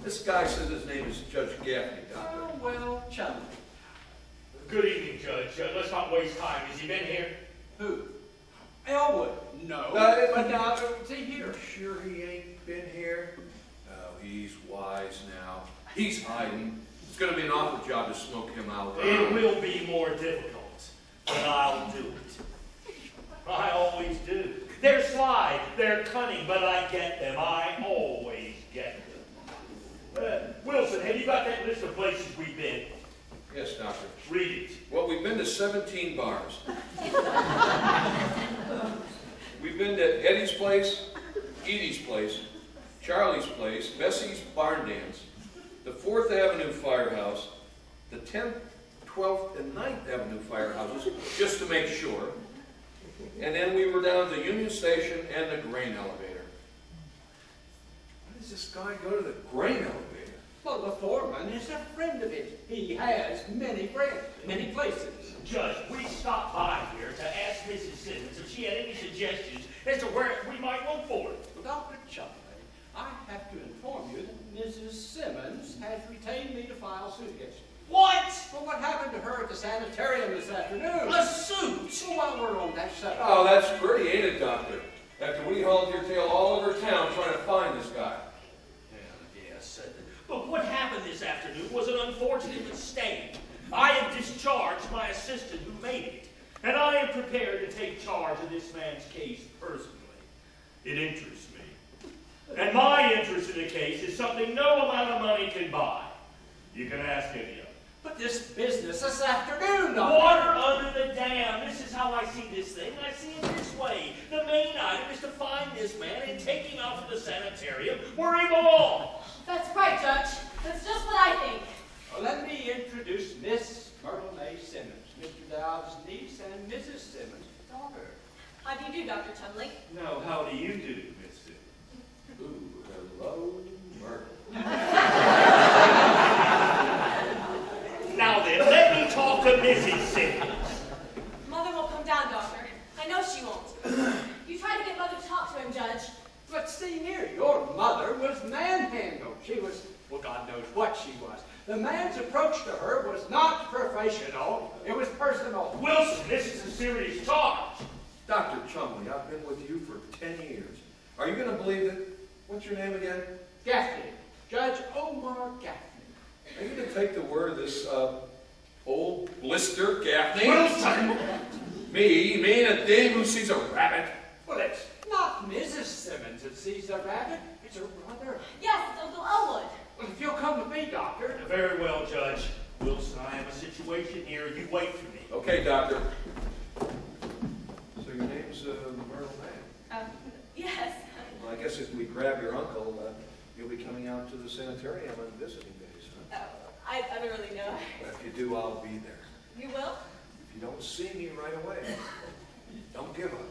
This guy says his name is Judge Gaffney, Doctor. Oh, well, Chumley. Good evening, Judge. Let's not waste time. Has he been here? Who? Elwood? No. But now, is he here? Sure he ain't been here? Oh, he's wise now. He's hiding. It's going to be an awful job to smoke him out. It will be more difficult, but I'll do it. I always do. They're sly, they're cunning, but I get them. I always get them. Wilson, have you got that list of places we've been? Yes, Doctor. Read it. Well, we've been to 17 bars. We've been to Eddie's place, Edie's place, Charlie's place, Bessie's Barn Dance, the 4th Avenue Firehouse, the 10th, 12th, and 9th Avenue firehouses, just to make sure. And then we were down at the Union Station and the grain elevator. Why does this guy go to the grain elevator? Well, the foreman is a friend of his. He has many friends, many places. Judge, we stopped by here to ask Mrs. Simmons if she had any suggestions as to where we might look for it. Well, Dr. Chumley, I have to inform you that Mrs. Simmons has retained me to file suit against you. What? Well, what happened to her at the sanitarium this afternoon? A suit? Well, while we're on that subject. Oh, that's pretty, ain't it, Doctor? After we hauled your tail all over town trying to find this guy. Yes. But what happened this afternoon was an unfortunate mistake. I have discharged my assistant who made it, and I am prepared to take charge of this man's case personally. It interests me. And my interest in the case is something no amount of money can buy. You can ask any of them. But this business this afternoon, Doctor. Water under the dam. This is how I see this thing. I see it this way. The main item is to find this man and take him out to the sanitarium where he belongs. That's right, Judge. That's just what I think. Well, let me introduce Miss Myrtle May Simmons, Mr. Dowd's niece, and Mrs. Simmons' daughter. How do you do, Dr. Chumley? Now, how do you do, Miss Simmons? Ooh, hello, Myrtle. Now then, let me talk to Mrs. Simmons. Mother won't come down, Doctor. I know she won't. You tried to get Mother to talk to him, Judge. But see here, your mother was manhandled. She was, well, God knows what she was. The man's approach to her was not professional. It was personal. Wilson, this is a serious charge. Dr. Chumley, I've been with you for 10 years. Are you going to believe it? What's your name again? Gaffney. Judge Omar Gaffney. Are you going to take the word of this, old blister Gaffney? Wilson! Me and a dame who sees a rabbit? Well, it's not Mrs. Simmons that sees the rabbit. It's her brother. Yes, it's Uncle Elwood. Well, if you'll come with me, Doctor. Very well, Judge. Wilson, I have a situation here. You wait for me. Okay, Doctor. So your name's Myrtle May? Yes. Well, I guess if we grab your uncle, you'll be coming out to the sanitarium on visiting days, huh? I don't really know. Well, if you do, I'll be there. You will? If you don't see me right away, don't give up.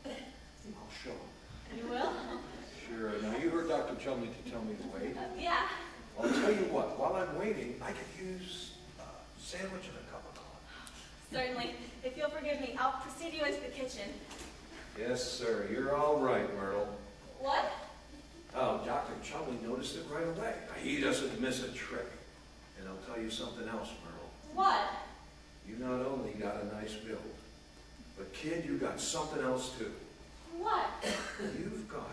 I'll show him. You will? Sure. Now, you heard Dr. Chumley to tell me to wait. Yeah. I'll tell you what, while I'm waiting, I could use a sandwich and a cup of coffee. Certainly. If you'll forgive me, I'll precede you into the kitchen. Yes, sir. You're all right, Myrtle. What? Oh, Dr. Chumley noticed it right away. Now, he doesn't miss a trick. And I'll tell you something else, Myrtle. What? You not only got a nice build, but kid, you got something else too. What? You've got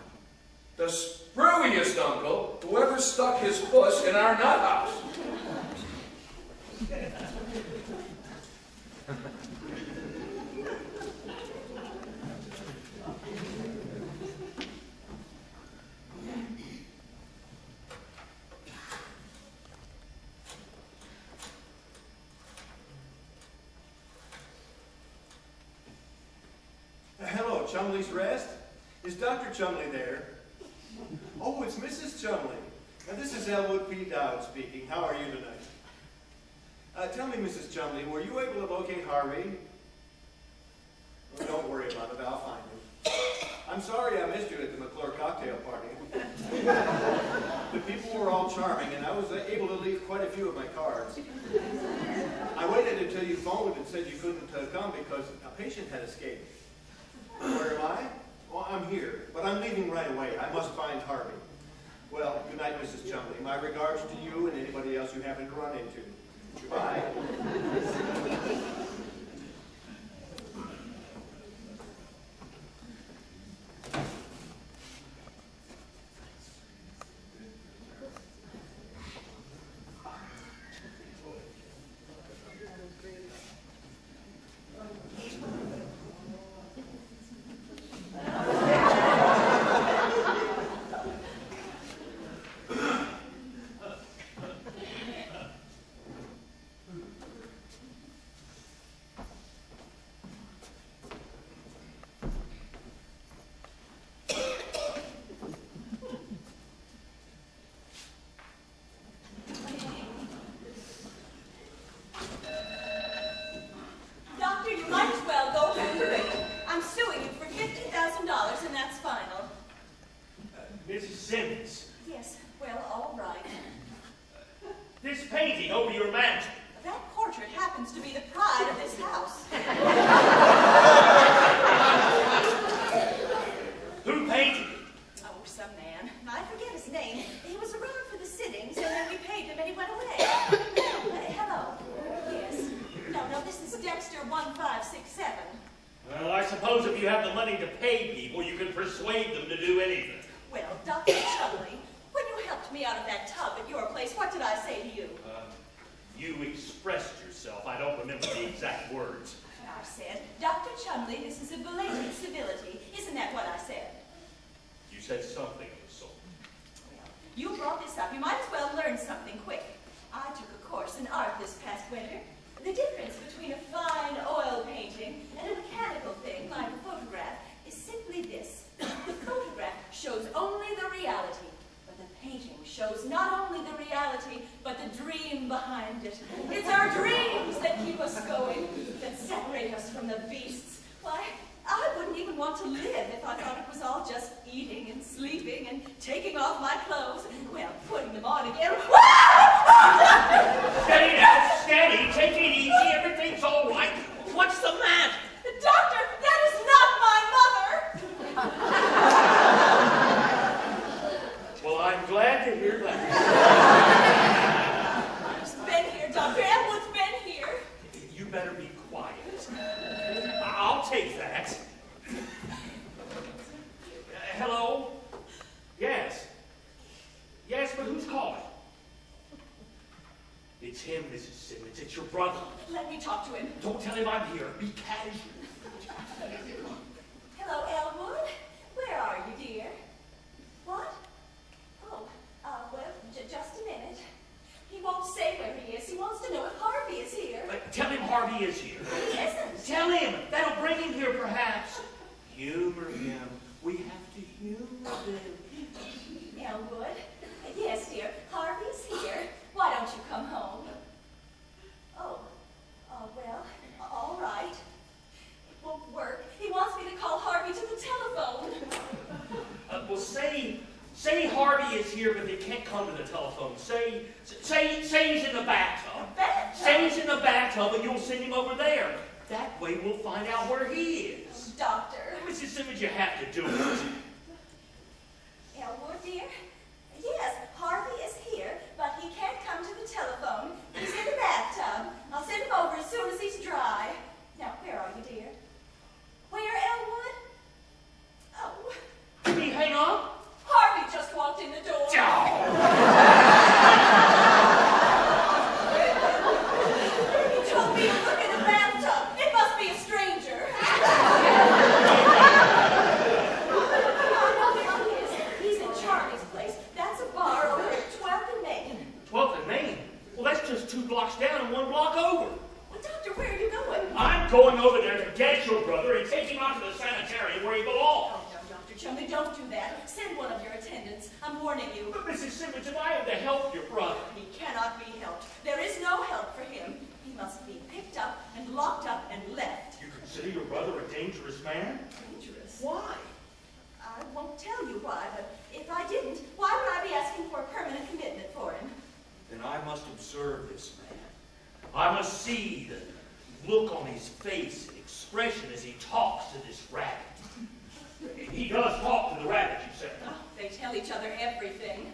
the screwiest uncle who ever stuck his puss in our nut house. Hello, Chumley's Rest. Is Dr. Chumley there? Oh, it's Mrs. Chumley. Now, this is Elwood P. Dowd speaking. How are you tonight? Tell me, Mrs. Chumley, were you able to locate Harvey? Well, don't worry about it. I'll find him. I'm sorry I missed you at the McClure cocktail party. The people were all charming, and I was able to leave quite a few of my cards. I waited until you phoned and said you couldn't come because a patient had escaped. Where am I? Well, I'm here, but I'm leaving right away. I must find Harvey. Well, good night, Mrs. Chumley. My regards to you and anybody else you happen to run into. Goodbye. Harvey is here. He isn't. Tell him. That'll bring him here, perhaps. Humor him. We have to humor him. Elwood? Yes, dear. Harvey's here. Why don't you come home? Oh, well, all right. It won't work. He wants me to call Harvey to the telephone. Well, say Harvey is here, but they can't come to the telephone. Say he's in the bathtub. The bathtub? Say he's in the bathtub, and you'll send him over there. That way we'll find out where he is. Doctor. Mrs. Simmons, you have to do it. Elwood, dear? Yes, Harvey is here, but he can't come to the telephone. He's in the bathtub. I'll send him over as soon as he's dry. Now, where are you, dear? Where, Elwood? Oh. Did he hang up? Harvey just walked in the door. He told me to look in the bathtub. It must be a stranger. I know where he is. He's in Charlie's place. That's a bar over at 12th and Main. 12th and Main? Well, that's just 2 blocks down and 1 block over. Well, Doctor, where are you going? I'm going over there to get your brother and take him out to the sanitarium where he belongs. Oh, no, Dr. Chumley, don't do that. Send one of your attendants. I'm warning you. But Mrs. Simmons, if I am to help your brother. He cannot be helped. There is no help for him. He must be picked up and locked up and left. You consider your brother a dangerous man? Dangerous? Why? I won't tell you why, but if I didn't, why would I be asking for a permanent commitment for him? Then I must observe this man. I must see the look on his face and expression as he talks to this rabbit. He does talk to the rabbit, you say. Oh, they tell each other everything.